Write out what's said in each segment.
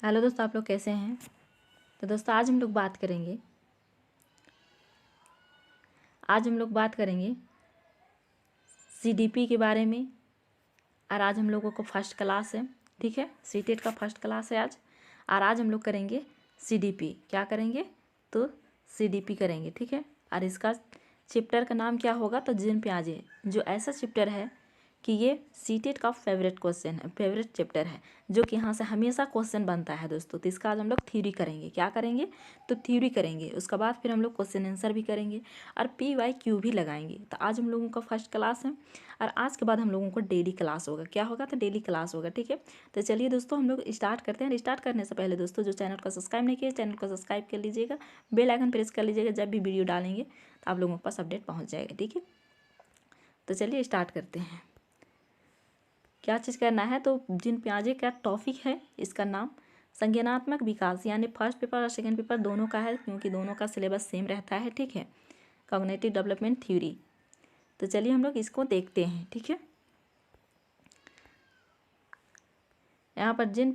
Hello दोस्तों, आप लोग कैसे हैं। तो दोस्तों आज हम लोग बात करेंगे सीडीपी के बारे में। और आज हम लोगों को फर्स्ट क्लास है, ठीक है, सीटेट का फर्स्ट क्लास है आज। और आज हम लोग करेंगे सीडीपी। क्या करेंगे? तो सीडीपी करेंगे, ठीक है। और इसका चैप्टर का नाम क्या होगा? तो जिन प्याजे, जो ऐसा चैप्टर है कि ये सीटेट का फेवरेट क्वेश्चन है, फेवरेट चैप्टर है, जो कि यहाँ से हमेशा क्वेश्चन बनता है दोस्तों। तो इसका आज हम लोग थ्योरी करेंगे। क्या करेंगे? तो थ्योरी करेंगे। उसके बाद फिर हम लोग क्वेश्चन आंसर भी करेंगे और PYQ भी लगाएंगे। तो आज हम लोगों का फर्स्ट क्लास है और आज के बाद हम लोगों को डेली क्लास होगा। क्या होगा? तो डेली क्लास होगा, ठीक है। तो चलिए दोस्तों हम लोग स्टार्ट करते हैं। स्टार्ट करने से पहले दोस्तों, जो चैनल को सब्सक्राइब नहीं किया, चैनल को सब्सक्राइब कर लीजिएगा, बेल आइकन प्रेस कर लीजिएगा। जब भी वीडियो डालेंगे तो आप लोगों के पास अपडेट पहुँच जाएगा, ठीक है। तो चलिए स्टार्ट करते हैं। क्या चीज़ करना है? तो जिन प्याजे का टॉपिक है, इसका नाम संज्ञानात्मक विकास, यानी फर्स्ट पेपर और सेकंड पेपर दोनों का है, क्योंकि दोनों का सिलेबस सेम रहता है, ठीक है। Cognitive development theory. तो चलिए हम लोग इसको देखते हैं, ठीक है। यहाँ पर जिन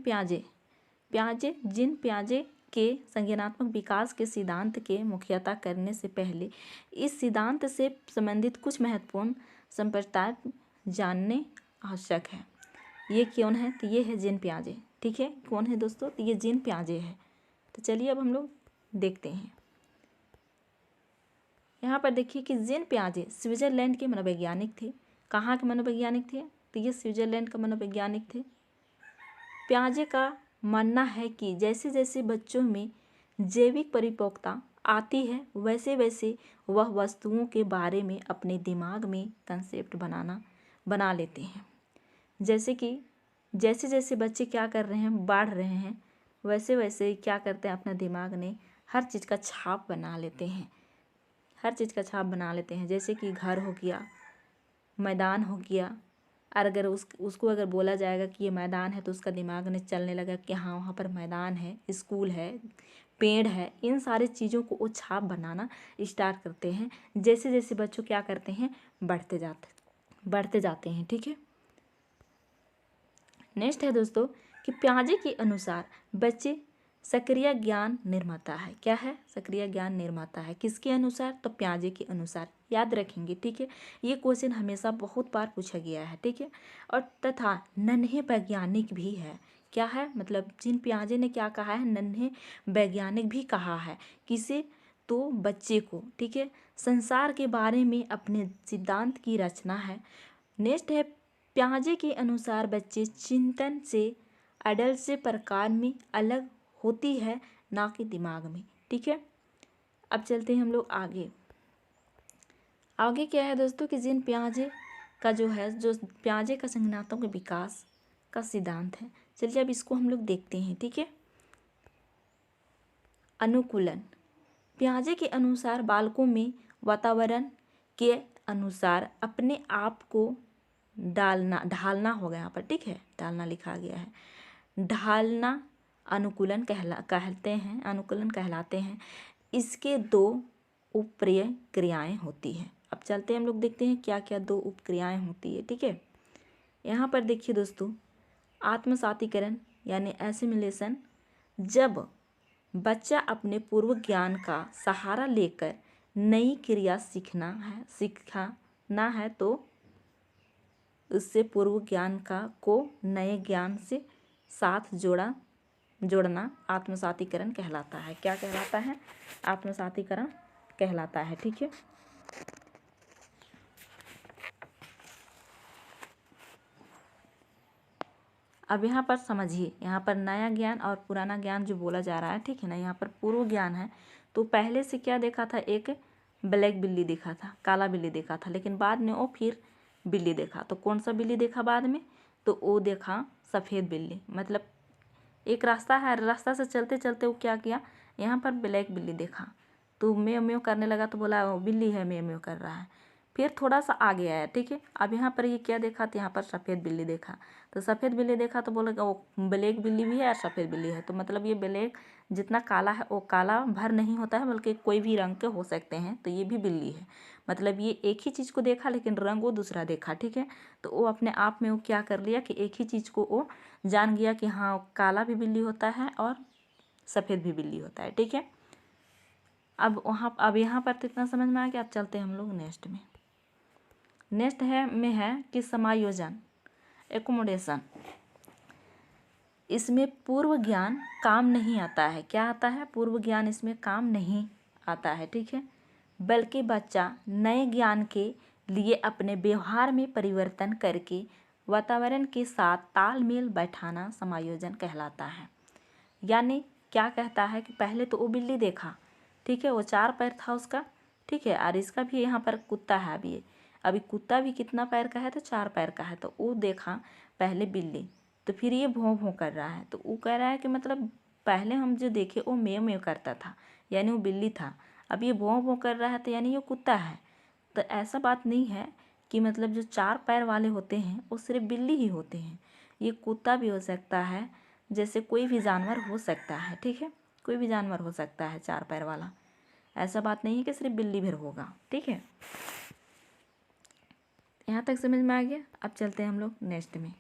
प्याजे के संज्ञानात्मक विकास के सिद्धांत के मुख्यतः करने से पहले इस सिद्धांत से संबंधित कुछ महत्वपूर्ण संप्रदाय जानने आवश्यक है। ये कौन है? तो ये है जिन प्याजे, ठीक है। कौन है दोस्तों? तो ये जिन प्याजे है। तो चलिए अब हम लोग देखते हैं। यहाँ पर देखिए कि जिन प्याजे स्विट्जरलैंड के मनोवैज्ञानिक थे। कहाँ के मनोवैज्ञानिक थे? तो ये स्विट्जरलैंड का मनोवैज्ञानिक थे। प्याजे का मानना है कि जैसे जैसे बच्चों में जैविक परिपक्वता आती है, वैसे वैसे वह वस्तुओं के बारे में अपने दिमाग में कंसेप्ट बना लेते हैं। जैसे जैसे बच्चे क्या कर रहे हैं, बढ़ रहे हैं, वैसे वैसे क्या करते हैं, अपना दिमाग में हर चीज़ का छाप बना लेते हैं। जैसे कि घर हो गया, मैदान हो गया। और अगर उसको अगर बोला जाएगा कि ये मैदान है, तो उसका दिमाग में चलने लगा कि हाँ वहाँ पर मैदान है, स्कूल है, पेड़ है। इन सारी चीज़ों को वो छाप बनाना स्टार्ट करते हैं। जैसे जैसे बच्चों क्या करते हैं, बढ़ते जाते हैं, ठीक है। नेक्स्ट है दोस्तों कि प्याजे के अनुसार बच्चे सक्रिय ज्ञान निर्माता है। क्या है? सक्रिय ज्ञान निर्माता है। किसके अनुसार? तो प्याजे के अनुसार। याद रखेंगे, ठीक है। ये क्वेश्चन हमेशा बहुत बार पूछा गया है, ठीक है। और तथा नन्हे वैज्ञानिक भी है। क्या है? मतलब जिन प्याजे ने क्या कहा है, नन्हे वैज्ञानिक भी कहा है। किसे? तो बच्चे को, ठीक है। संसार के बारे में अपने सिद्धांत की रचना है। नेक्स्ट है प्याजे के अनुसार बच्चे चिंतन से अडल्ट से प्रकार में अलग होती है, ना कि दिमाग में, ठीक है। अब चलते हैं हम लोग आगे क्या है दोस्तों कि जिन प्याजे का जो प्याजे का संज्ञानात्मक विकास का सिद्धांत है। चलिए अब इसको हम लोग देखते हैं, ठीक है। अनुकूलन। प्याजे के अनुसार बालकों में वातावरण के अनुसार अपने आप को ढालना होगा यहाँ पर, ठीक है। ढालना लिखा गया है। ढालना अनुकूलन कहलाते हैं। इसके दो उपप्रिय क्रियाएं होती हैं। अब चलते हैं हम लोग देखते हैं क्या क्या दो उपक्रियाएं होती है, ठीक है। यहाँ पर देखिए दोस्तों, आत्मसातीकरण यानी एसिमिलेशन। जब बच्चा अपने पूर्व ज्ञान का सहारा लेकर नई क्रिया सीखना है तो उससे पूर्व ज्ञान को नए ज्ञान से साथ जोड़ना आत्मसातीकरण कहलाता है। क्या कहलाता है? आत्मसातीकरण कहलाता है, ठीक है। अब यहाँ पर समझिए, यहाँ पर नया ज्ञान और पुराना ज्ञान जो बोला जा रहा है, ठीक है ना। यहाँ पर पूर्व ज्ञान है तो पहले से क्या देखा था, एक ब्लैक बिल्ली देखा था, काला बिल्ली देखा था, लेकिन बाद में वो फिर बिल्ली देखा। तो कौन सा बिल्ली देखा बाद में? तो वो देखा सफ़ेद बिल्ली। मतलब एक रास्ता है, रास्ता से चलते चलते वो क्या किया, यहाँ पर ब्लैक बिल्ली देखा तो म्यों म्यों करने लगा, तो बोला वो बिल्ली है, म्यों म्यों कर रहा है। फिर थोड़ा सा आगे आया, ठीक है। अब यहाँ पर ये क्या देखा, तो यहाँ पर सफ़ेद बिल्ली देखा। तो सफ़ेद बिल्ली देखा तो बोला वो ब्लैक बिल्ली भी है और सफ़ेद बिल्ली है, तो मतलब ये ब्लैक जितना काला है वो काला भर नहीं होता है, बल्कि कोई भी रंग के हो सकते हैं। तो ये भी बिल्ली है, मतलब ये एक ही चीज़ को देखा लेकिन रंग वो दूसरा देखा, ठीक है। तो वो अपने आप में वो क्या कर लिया कि एक ही चीज़ को वो जान गया कि हाँ काला भी बिल्ली होता है और सफ़ेद भी बिल्ली होता है, ठीक है। अब यहाँ पर तो इतना समझ में आ गया। अब चलते हैं हम लोग नेक्स्ट में। नेक्स्ट है कि समायोजन, एकोमोडेशन। इसमें पूर्व ज्ञान काम नहीं आता है। क्या आता है? पूर्व ज्ञान इसमें काम नहीं आता है, ठीक है। बल्कि बच्चा नए ज्ञान के लिए अपने व्यवहार में परिवर्तन करके वातावरण के साथ तालमेल बैठाना समायोजन कहलाता है। यानी क्या कहता है कि पहले तो वो बिल्ली देखा, ठीक है, वो 4 पैर था उसका, ठीक है, और इसका भी यहाँ पर कुत्ता है। अभी कुत्ता भी कितना पैर का है? तो 4 पैर का है। तो वो देखा पहले बिल्ली, तो फिर ये भौं भौं कर रहा है। तो वो कह रहा है कि मतलब पहले हम जो देखे वो मेव मेव करता था, यानी वो बिल्ली था। अब ये भौं भौं कर रहा है तो यानी ये कुत्ता है। तो ऐसा बात नहीं है कि मतलब जो 4 पैर वाले होते हैं वो सिर्फ बिल्ली ही होते हैं। ये कुत्ता भी हो सकता है, जैसे कोई भी जानवर हो सकता है, ठीक है, कोई भी जानवर हो सकता है 4 पैर वाला। ऐसा बात नहीं है कि सिर्फ बिल्ली भर होगा, ठीक है। यहाँ तक समझ में आ गया। अब चलते हैं हम लोग नेक्स्ट में।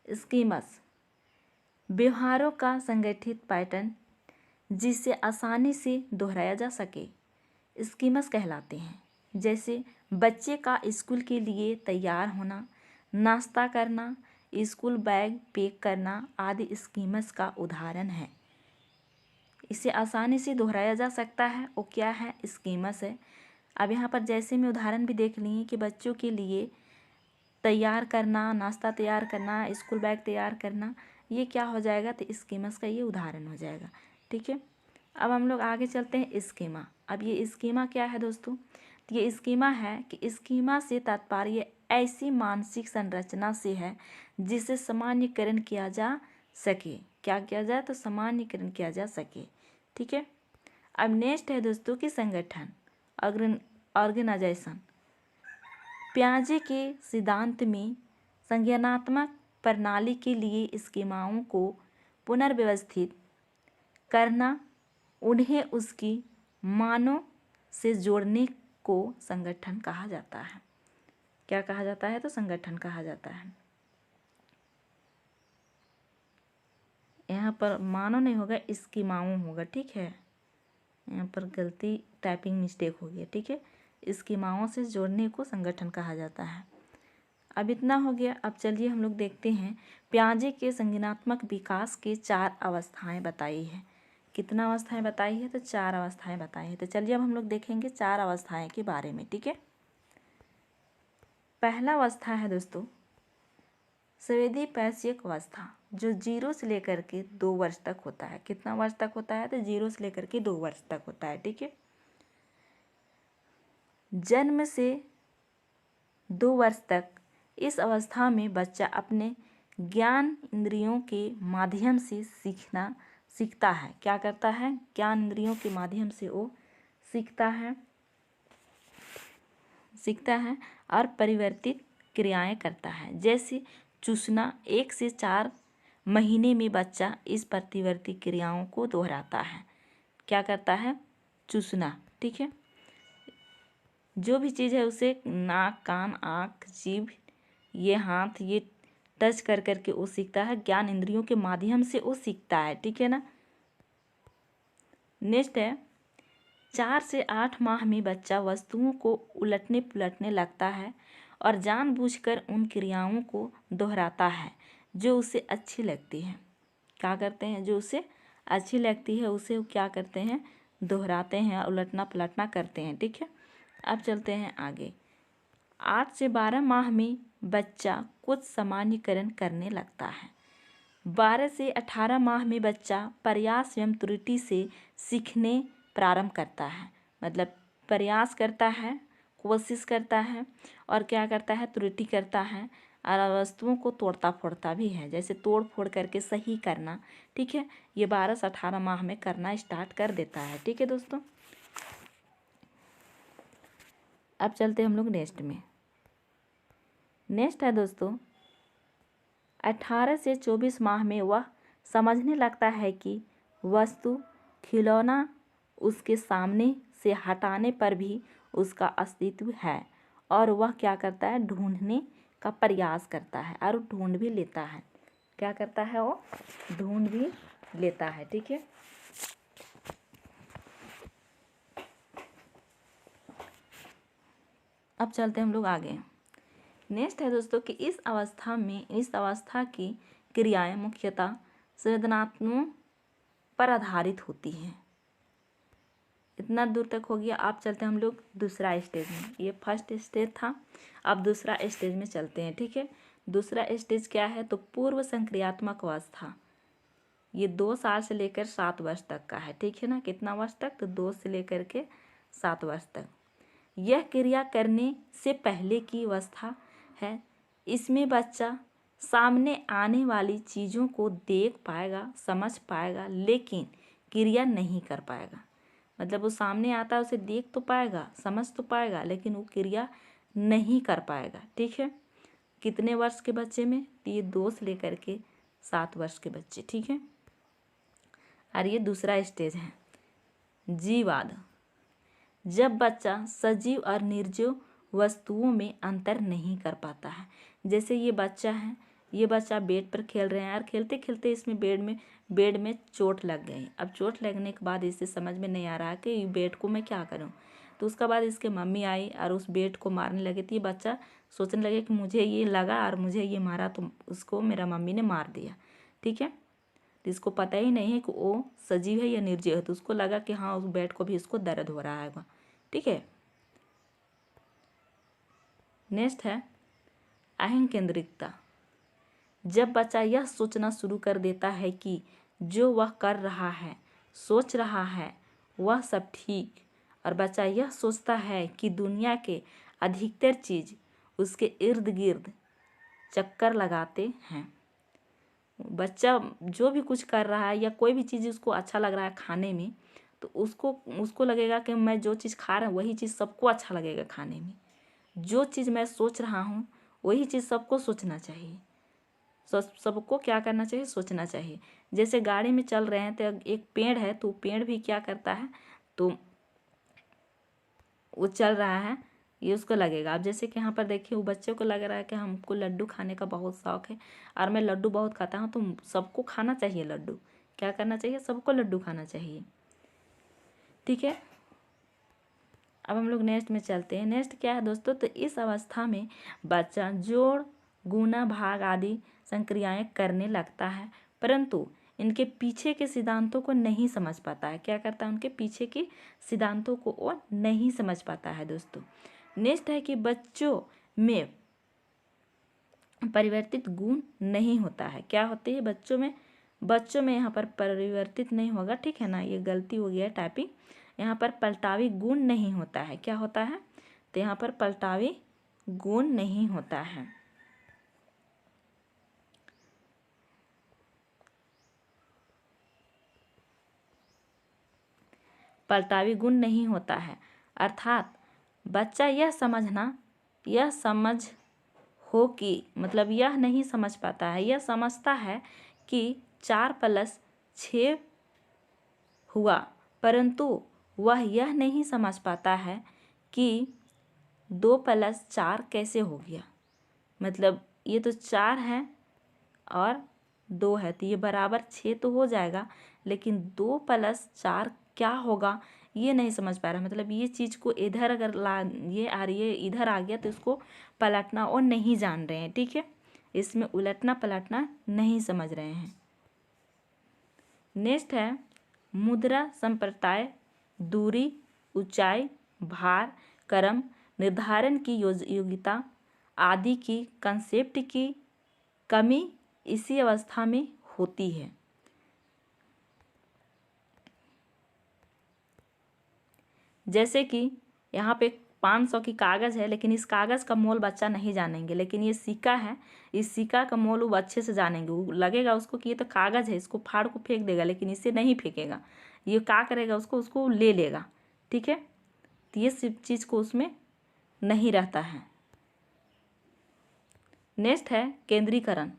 स्कीमस, व्यवहारों का संगठित पैटर्न जिसे आसानी से दोहराया जा सके, स्कीमस कहलाते हैं। जैसे बच्चे का स्कूल के लिए तैयार होना, नाश्ता करना, स्कूल बैग पैक करना आदि स्कीमस का उदाहरण है। इसे आसानी से दोहराया जा सकता है, वो क्या है? स्कीमस है। अब यहाँ पर जैसे में उदाहरण भी देख लिए कि बच्चों के लिए तैयार करना, नाश्ता तैयार करना, स्कूल बैग तैयार करना, ये क्या हो जाएगा? तो स्कीमस का ये उदाहरण हो जाएगा, ठीक है। अब हम लोग आगे चलते हैं स्कीमा। अब ये स्कीमा क्या है दोस्तों? तो ये स्कीमा है कि स्कीमा से तात्पर्य ऐसी मानसिक संरचना से है जिसे सामान्यकरण किया जा सके। क्या किया जाए? तो सामान्यकरण किया जा सके, ठीक है। अब नेक्स्ट है दोस्तों कि संगठन, ऑर्गेनाइजेशन। पियाजे के सिद्धांत में संज्ञानात्मक प्रणाली के लिए स्कीमाओं को पुनर्व्यवस्थित करना, उन्हें उसकी मानों से जोड़ने को संगठन कहा जाता है। क्या कहा जाता है? तो संगठन कहा जाता है। यहाँ पर मानव नहीं होगा, स्कीमाओं होगा, ठीक है। यहाँ पर गलती टाइपिंग मिस्टेक हो गया, ठीक है। स्कीमाओं से जोड़ने को संगठन कहा जाता है। अब इतना हो गया। अब चलिए हम लोग देखते हैं पियाजे के संज्ञानात्मक विकास के 4 अवस्थाएं बताई है। कितना अवस्थाएं बताई है? तो 4 अवस्थाएं बताई है। तो चलिए अब हम लोग देखेंगे 4 अवस्थाएं के बारे में, ठीक है। पहला अवस्था है दोस्तों संवेदी पैसिक अवस्था, जो 0 से लेकर के 2 वर्ष तक होता है। कितना वर्ष तक होता है? तो 0 से लेकर के 2 वर्ष तक होता है, ठीक है। जन्म से 2 वर्ष तक इस अवस्था में बच्चा अपने ज्ञान इंद्रियों के माध्यम से सीखता है। क्या करता है? ज्ञान इंद्रियों के माध्यम से वो सीखता है और परिवर्तित क्रियाएं करता है। जैसे चूसना। 1 से 4 महीने में बच्चा इस प्रतिवर्ती क्रियाओं को दोहराता है। क्या करता है? चूसना, ठीक है। जो भी चीज़ है उसे नाक, कान, आँख, जीभ, ये हाथ, ये टच कर करके वो सीखता है। ज्ञान इंद्रियों के माध्यम से वो सीखता है, ठीक है ना। नेक्स्ट है 4 से 8 माह में बच्चा वस्तुओं को उलटने पुलटने लगता है और जानबूझकर उन क्रियाओं को दोहराता है जो उसे अच्छी लगती है। क्या करते हैं? जो उसे अच्छी लगती है उसे वो क्या करते हैं? दोहराते हैं, उलटना पलटना करते हैं, ठीक है। अब चलते हैं आगे। 8 से 12 माह में बच्चा कुछ सामान्यीकरण करने लगता है। 12 से 18 माह में बच्चा प्रयास एवं त्रुटि से सीखने प्रारंभ करता है। मतलब प्रयास करता है, कोशिश करता है और क्या करता है? त्रुटि करता है और वस्तुओं को तोड़ता फोड़ता भी है। जैसे तोड़ फोड़ करके सही करना, ठीक है। ये 12 से 18 माह में करना स्टार्ट कर देता है, ठीक है दोस्तों। अब चलते हम लोग नेक्स्ट में। नेक्स्ट है दोस्तों 18 से 24 माह में वह समझने लगता है कि वस्तु खिलौना उसके सामने से हटाने पर भी उसका अस्तित्व है और वह क्या करता है, ढूंढने का प्रयास करता है और ढूंढ भी लेता है। क्या करता है, वो ढूंढ भी लेता है। ठीक है, अब चलते हैं हम लोग आगे। नेक्स्ट है दोस्तों कि इस अवस्था की क्रियाएं मुख्यतः संवेदनात्मक पर आधारित होती हैं। इतना दूर तक हो गया। आप चलते हैं हम लोग दूसरा स्टेज में। ये फर्स्ट स्टेज था, अब दूसरा स्टेज में चलते हैं। ठीक है, दूसरा स्टेज क्या है, तो पूर्व संक्रियात्मक अवस्था। ये 2 साल से लेकर 7 वर्ष तक का है। ठीक है ना, कितना वर्ष तक, तो 2 से लेकर के 7 वर्ष तक। यह क्रिया करने से पहले की अवस्था है। इसमें बच्चा सामने आने वाली चीज़ों को देख पाएगा, समझ पाएगा, लेकिन क्रिया नहीं कर पाएगा। मतलब वो सामने आता है, उसे देख तो पाएगा, समझ तो पाएगा, लेकिन वो क्रिया नहीं कर पाएगा। ठीक है, कितने वर्ष के बच्चे में, तो ये 2 से लेकर के 7 वर्ष के बच्चे। ठीक है, और ये दूसरा स्टेज है जीवाद। जब बच्चा सजीव और निर्जीव वस्तुओं में अंतर नहीं कर पाता है। जैसे ये बच्चा है, ये बच्चा बेड पर खेल रहे हैं और खेलते खेलते इसमें बेड में चोट लग गई। अब चोट लगने के बाद इसे समझ में नहीं आ रहा कि बेड को मैं क्या करूं। तो उसके बाद इसके मम्मी आई और उस बेड को मारने लगी। तो ये बच्चा सोचने लगे कि मुझे ये लगा और मुझे ये मारा, तो उसको मेरा मम्मी ने मार दिया। ठीक है, तो इसको पता ही नहीं है कि वो सजीव है या निर्जीव है। तो उसको लगा कि हाँ, उस बेड को भी इसको दर्द हो रहा है। ठीक है, नेक्स्ट है अहं केंद्रितता। जब बच्चा यह सोचना शुरू कर देता है कि जो वह कर रहा है, सोच रहा है, वह सब ठीक, और बच्चा यह सोचता है कि दुनिया के अधिकतर चीज़ उसके इर्द गिर्द चक्कर लगाते हैं। बच्चा जो भी कुछ कर रहा है या कोई भी चीज़ उसको अच्छा लग रहा है खाने में, तो उसको लगेगा कि मैं जो चीज़ खा रहा हूँ वही चीज़ सबको अच्छा लगेगा खाने में। जो चीज़ मैं सोच रहा हूँ वही चीज़ सबको सोचना चाहिए। सबको क्या करना चाहिए, सोचना चाहिए। जैसे गाड़ी में चल रहे हैं तो एक पेड़ है, तो पेड़ भी क्या करता है, तो वो चल रहा है, ये उसको लगेगा। अब जैसे कि यहाँ पर देखिए, वो बच्चे को लग रहा है कि हमको लड्डू खाने का बहुत शौक है और मैं लड्डू बहुत खाता हूँ, तो सबको खाना चाहिए लड्डू। क्या करना चाहिए, सबको लड्डू खाना चाहिए। ठीक है, अब हम लोग नेक्स्ट में चलते हैं। नेक्स्ट क्या है दोस्तों, तो इस अवस्था में बच्चा जोड़, गुणा, भाग आदि संक्रियाएं करने लगता है, परंतु इनके पीछे के सिद्धांतों को नहीं समझ पाता है। क्या करता है, उनके पीछे के सिद्धांतों को वो नहीं समझ पाता है दोस्तों। नेक्स्ट है कि बच्चों में परिवर्तित गुण नहीं होता है। क्या होते हैं बच्चों में यहाँ पर परिवर्तित नहीं होगा। ठीक है ना, ये गलती हो गया है टाइपिंग। यहाँ पर पलटावी गुण नहीं होता है। क्या होता है, तो यहाँ पर पलटावी गुण नहीं होता है। पलटावी गुण नहीं होता है, अर्थात बच्चा यह समझ हो कि मतलब यह नहीं समझ पाता है, यह समझता है कि 4 + 6 हुआ, परंतु वह यह नहीं समझ पाता है कि 2 + 4 कैसे हो गया। मतलब ये तो 4 है और 2 है, तो ये बराबर 6 तो हो जाएगा, लेकिन 2 + 4 क्या होगा ये नहीं समझ पा रहा। मतलब ये चीज़ को इधर अगर ये इधर आ गया तो इसको पलटना और नहीं जान रहे हैं। ठीक है, इसमें उलटना पलटना नहीं समझ रहे हैं। नेक्स्ट है मुद्रा, संप्रदाय, दूरी, ऊंचाई, भार, क्रम, निर्धारण की योग्यता आदि की कंसेप्ट की कमी इसी अवस्था में होती है। जैसे कि यहाँ पे 500 की कागज़ है, लेकिन इस कागज़ का मोल बच्चा नहीं जानेंगे, लेकिन ये सिक्का है, इस सिक्का का मोल वो अच्छे से जानेंगे। वो लगेगा उसको कि ये तो कागज़ है, इसको फाड़ को फेंक देगा, लेकिन इसे नहीं फेंकेगा। ये क्या करेगा, उसको ले लेगा। ठीक है, तो ये सब चीज़ को उसमें नहीं रहता है। नेक्स्ट है केंद्रीकरण।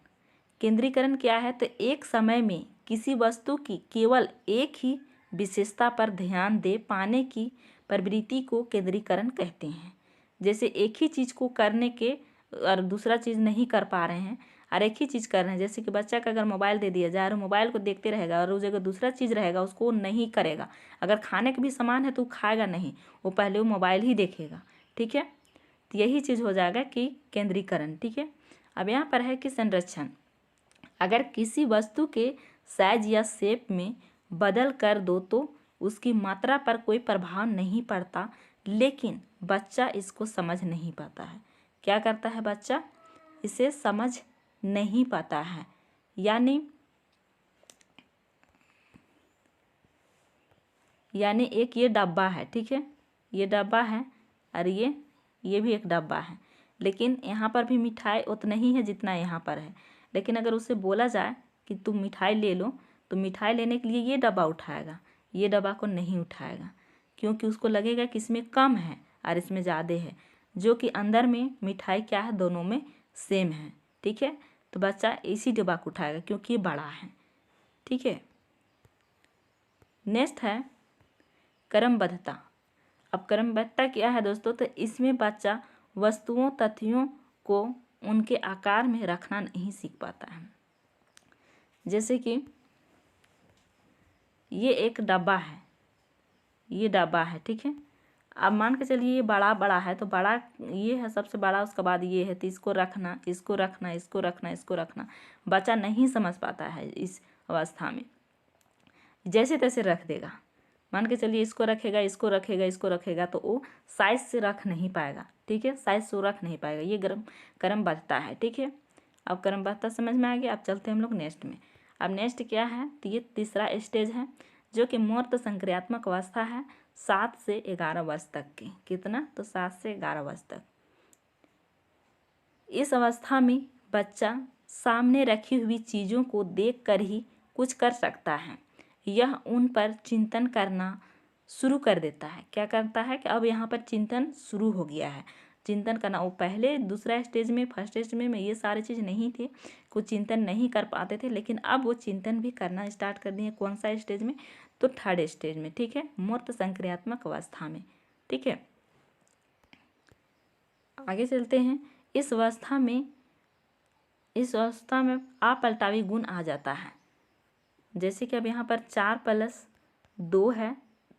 केंद्रीकरण क्या है, तो एक समय में किसी वस्तु की केवल एक ही विशेषता पर ध्यान दे पाने की प्रवृत्ति को केंद्रीकरण कहते हैं। जैसे एक ही चीज़ को करने के और दूसरा चीज़ नहीं कर पा रहे हैं और एक ही चीज़ कर रहे हैं, जैसे कि बच्चा का अगर मोबाइल दे दिया जाए और मोबाइल को देखते रहेगा और उस जगह दूसरा चीज़ रहेगा उसको नहीं करेगा। अगर खाने का भी सामान है तो वो खाएगा नहीं, वो पहले वो मोबाइल ही देखेगा। ठीक है, तो यही चीज़ हो जाएगा कि केंद्रीकरण। ठीक है, अब यहाँ पर है कि संरक्षण। अगर किसी वस्तु के साइज या शेप में बदल कर दो तो उसकी मात्रा पर कोई प्रभाव नहीं पड़ता, लेकिन बच्चा इसको समझ नहीं पाता है। क्या करता है बच्चा? इसे समझ नहीं पाता है। यानी एक ये डब्बा है, ठीक है, ये डब्बा है और ये भी एक डब्बा है, लेकिन यहाँ पर भी मिठाई उतना ही है जितना यहाँ पर है। लेकिन अगर उसे बोला जाए कि तुम मिठाई ले लो, तो मिठाई लेने के लिए ये डब्बा उठाएगा, ये डब्बा को नहीं उठाएगा, क्योंकि उसको लगेगा कि इसमें कम है और इसमें ज़्यादा है, जो कि अंदर में मिठाई क्या है, दोनों में सेम है। ठीक है, तो बच्चा इसी डब्बा को उठाएगा क्योंकि ये बड़ा है। ठीक है, नेक्स्ट है क्रमबद्धता। अब क्रमबद्धता क्या है दोस्तों? तो इसमें बच्चा वस्तुओं तथ्यों को उनके आकार में रखना नहीं सीख पाता है। जैसे कि ये एक डब्बा है, ये डब्बा है, ठीक है। अब मान के चलिए ये बड़ा बड़ा है, तो बड़ा ये है सबसे बड़ा, उसके बाद ये है, तो इसको रखना, इसको रखना, इसको रखना, इसको रखना, बच्चा नहीं समझ पाता है। इस अवस्था में जैसे तैसे रख देगा। मान के चलिए इसको रखेगा, इसको रखेगा, इसको रखेगा, तो वो साइज से रख नहीं पाएगा। ठीक है, साइज से वो रख नहीं पाएगा। ये क्रमबद्धता है। ठीक है, अब क्रमबद्धता समझ में आ गया। अब चलते हैं हम लोग नेक्स्ट में। अब नेक्स्ट क्या है? तो ये तीसरा स्टेज है जो कि मूर्त संक्रियात्मक अवस्था है, 7 से 11 वर्ष तक की। कितना? तो 7 से 11 वर्ष तक। इस अवस्था में बच्चा सामने रखी हुई चीज़ों को देखकर ही कुछ कर सकता है। यह उन पर चिंतन करना शुरू कर देता है। क्या करता है कि अब यहाँ पर चिंतन शुरू हो गया है, चिंतन करना। वो पहले दूसरा स्टेज में, फर्स्ट स्टेज में ये सारी चीज़ नहीं थे, कुछ चिंतन नहीं कर पाते थे, लेकिन अब वो चिंतन भी करना स्टार्ट कर दिए। कौन सा स्टेज में? तो थर्ड स्टेज में। ठीक है, मूर्त संक्रियात्मक अवस्था में। ठीक है, आगे चलते हैं। इस अवस्था में अपलटावी गुण आ जाता है। जैसे कि अब यहाँ पर 4 + 2 है,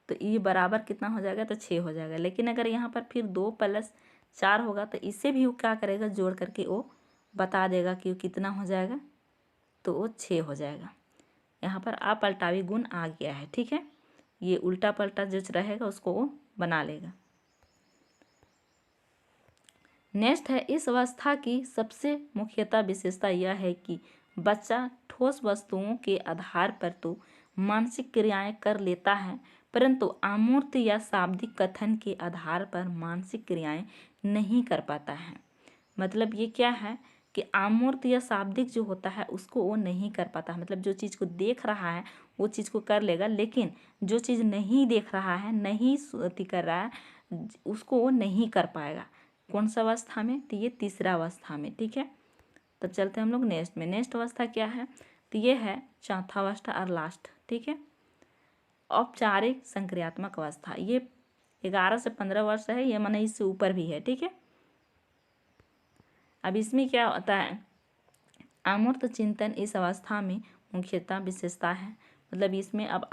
तो ये बराबर कितना हो जाएगा? तो 6 हो जाएगा। लेकिन अगर यहाँ पर फिर 2 + 4 होगा, तो इससे भी वो क्या करेगा? जोड़ करके वो बता देगा कि वो कितना हो जाएगा, तो वो 6 हो जाएगा। यहाँ पर अपलटावी गुण आ गया है। ठीक है, ये उल्टा पलटा जो रहेगा उसको वो बना लेगा। नेक्स्ट है, इस अवस्था की सबसे मुख्यतः विशेषता यह है कि बच्चा ठोस वस्तुओं के आधार पर तो मानसिक क्रियाएं कर लेता है, परंतु अमूर्त या शाब्दिक कथन के आधार पर मानसिक क्रियाएं नहीं कर पाता है। मतलब ये क्या है कि अमूर्त या शाब्दिक जो होता है उसको वो नहीं कर पाता है। मतलब जो चीज़ को देख रहा है वो चीज़ को कर लेगा, लेकिन जो चीज़ नहीं देख रहा है, नहीं कर रहा है, उसको वो नहीं कर पाएगा। कौन सा अवस्था में? तो ये तीसरा अवस्था में। ठीक है, तो चलते हैं हम लोग नेक्स्ट में। नेक्स्ट अवस्था क्या है? तो ये है चौथा अवस्था और लास्ट। ठीक है, औपचारिक संक्रियात्मक अवस्था। ये 11 से 15 वर्ष है, ये माने इससे ऊपर भी है। ठीक है, अब इसमें क्या होता है? अमूर्त चिंतन इस अवस्था में मुख्यतः विशेषता है। मतलब इसमें अब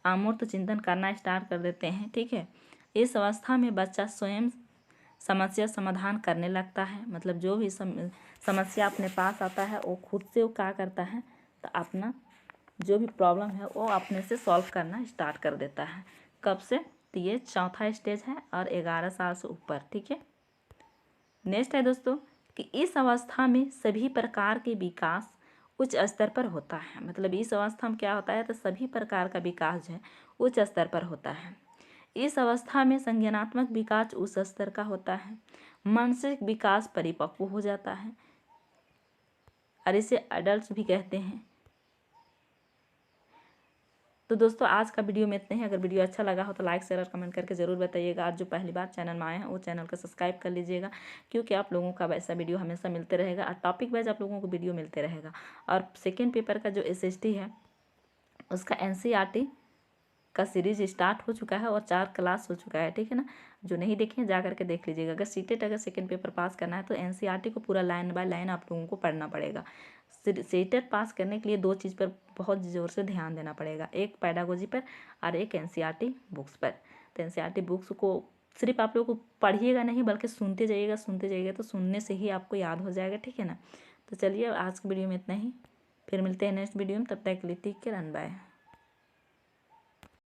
अमूर्त चिंतन करना स्टार्ट कर देते हैं। ठीक है, इस अवस्था में बच्चा स्वयं समस्या समाधान करने लगता है। मतलब जो भी समस्या अपने पास आता है वो खुद से वो क्या करता है, तो अपना जो भी प्रॉब्लम है वो अपने से सॉल्व करना स्टार्ट कर देता है। कब से? तो ये चौथा स्टेज है और 11 साल से ऊपर। ठीक है, नेक्स्ट है दोस्तों कि इस अवस्था में सभी प्रकार के विकास उच्च स्तर पर होता है। मतलब इस अवस्था में क्या होता है? तो सभी प्रकार का विकास जो है उच्च स्तर पर होता है। इस अवस्था में संज्ञानात्मक विकास उस स्तर का होता है, मानसिक विकास परिपक्व हो जाता है और इसे एडल्ट भी कहते हैं। तो दोस्तों आज का वीडियो में इतने ही। अगर वीडियो अच्छा लगा हो तो लाइक शेयर और कमेंट करके ज़रूर बताइएगा। आज जो पहली बार चैनल में आए हैं वो चैनल को सब्सक्राइब कर लीजिएगा, क्योंकि आप लोगों का वैसा वीडियो हमेशा मिलते रहेगा और टॉपिक वाइज आप लोगों को वीडियो मिलते रहेगा। और सेकेंड पेपर का जो SST है उसका एनसीईआरटी का सीरीज स्टार्ट हो चुका है और 4 क्लास हो चुका है, ठीक है ना। जो नहीं देखे जा करके देख लीजिएगा। अगर सीटेट अगर सेकंड पेपर पास करना है तो एनसीईआरटी को पूरा लाइन बाय लाइन आप लोगों को पढ़ना पड़ेगा। सीटेट पास करने के लिए 2 चीज़ पर बहुत ज़ोर से ध्यान देना पड़ेगा, एक पेडागोजी पर और एक एनसीईआरटी बुक्स पर। तो एनसीईआरटी बुक्स को सिर्फ आप लोग को पढ़िएगा नहीं बल्कि सुनते जाइएगा, तो सुनने से ही आपको याद हो जाएगा, ठीक है ना। तो चलिए आज की वीडियो में इतना ही, फिर मिलते हैं नेक्स्ट वीडियो में, तब तक के लिए टेक केयर एंड बाय।